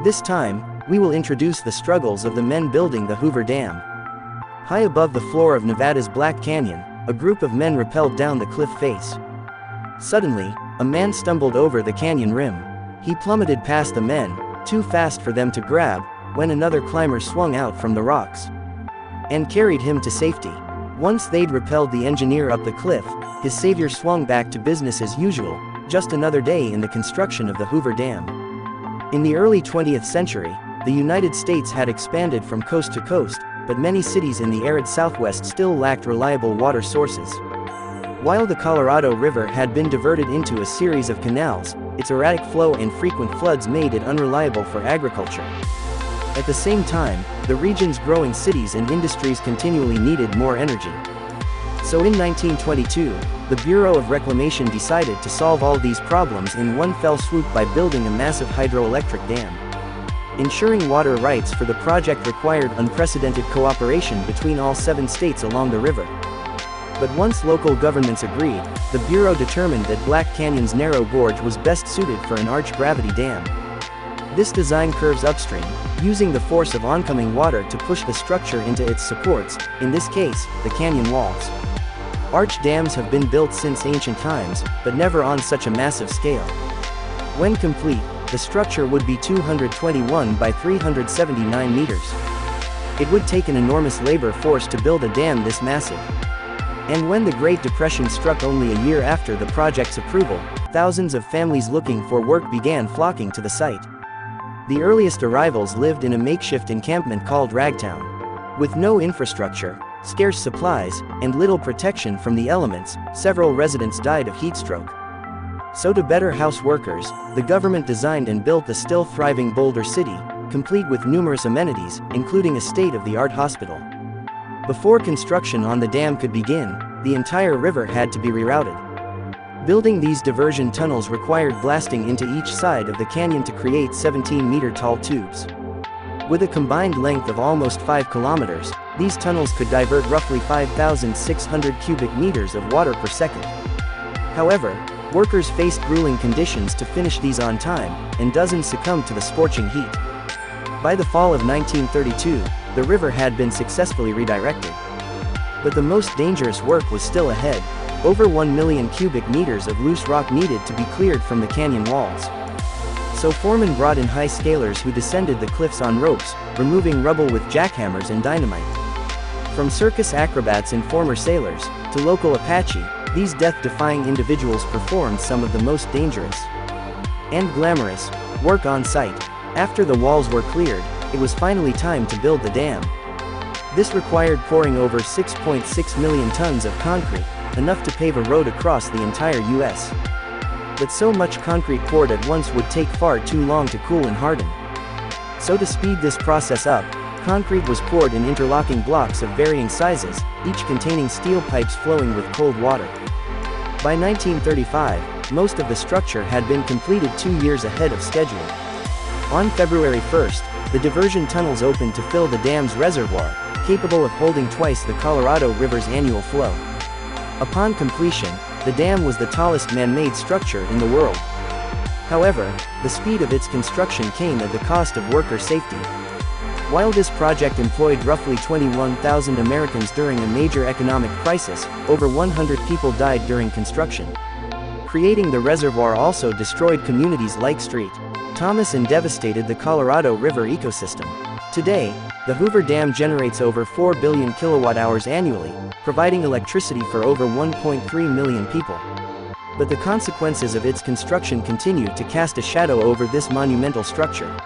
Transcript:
This time, we will introduce the struggles of the men building the Hoover Dam. High above the floor of Nevada's Black Canyon, a group of men rappelled down the cliff face. Suddenly, a man stumbled over the canyon rim. He plummeted past the men, too fast for them to grab, when another climber swung out from the rocks and carried him to safety. Once they'd rappelled the engineer up the cliff, his savior swung back to business as usual, just another day in the construction of the Hoover Dam. In the early 20th century, the United States had expanded from coast to coast, but many cities in the arid Southwest still lacked reliable water sources. While the Colorado River had been diverted into a series of canals, its erratic flow and frequent floods made it unreliable for agriculture. At the same time, the region's growing cities and industries continually needed more energy. So in 1922, the Bureau of Reclamation decided to solve all these problems in one fell swoop by building a massive hydroelectric dam. Ensuring water rights for the project required unprecedented cooperation between all 7 states along the river. But once local governments agreed, the Bureau determined that Black Canyon's narrow gorge was best suited for an arch-gravity dam. This design curves upstream, using the force of oncoming water to push the structure into its supports, in this case, the canyon walls. Arch dams have been built since ancient times, but never on such a massive scale. When complete, the structure would be 221 by 379 meters. It would take an enormous labor force to build a dam this massive. And when the Great Depression struck only a year after the project's approval, thousands of families looking for work began flocking to the site. The earliest arrivals lived in a makeshift encampment called Ragtown. With no infrastructure, scarce supplies, and little protection from the elements, several residents died of heat stroke. So to better house workers, the government designed and built the still thriving Boulder City, complete with numerous amenities, including a state-of-the-art hospital. Before construction on the dam could begin, the entire river had to be rerouted. Building these diversion tunnels required blasting into each side of the canyon to create 17-meter-tall tubes. With a combined length of almost 5 kilometers, these tunnels could divert roughly 5,600 cubic meters of water per second. However, workers faced grueling conditions to finish these on time, and dozens succumbed to the scorching heat. By the fall of 1932, the river had been successfully redirected. But the most dangerous work was still ahead. Over 1 million cubic meters of loose rock needed to be cleared from the canyon walls. So foremen brought in high scalers who descended the cliffs on ropes, removing rubble with jackhammers and dynamite. From circus acrobats and former sailors, to local Apache, these death-defying individuals performed some of the most dangerous and glamorous work on site. After the walls were cleared, it was finally time to build the dam. This required pouring over 6.6 million tons of concrete, enough to pave a road across the entire U.S. But so much concrete poured at once would take far too long to cool and harden. So to speed this process up, concrete was poured in interlocking blocks of varying sizes, each containing steel pipes flowing with cold water. By 1935, most of the structure had been completed 2 years ahead of schedule. On February 1st, the diversion tunnels opened to fill the dam's reservoir, capable of holding twice the Colorado River's annual flow. Upon completion, the dam was the tallest man-made structure in the world. However, the speed of its construction came at the cost of worker safety. While this project employed roughly 21,000 Americans during a major economic crisis, over 100 people died during construction. Creating the reservoir also destroyed communities like St. Thomas and devastated the Colorado River ecosystem. Today, the Hoover Dam generates over 4 billion kilowatt-hours annually, providing electricity for over 1.3 million people. But the consequences of its construction continue to cast a shadow over this monumental structure.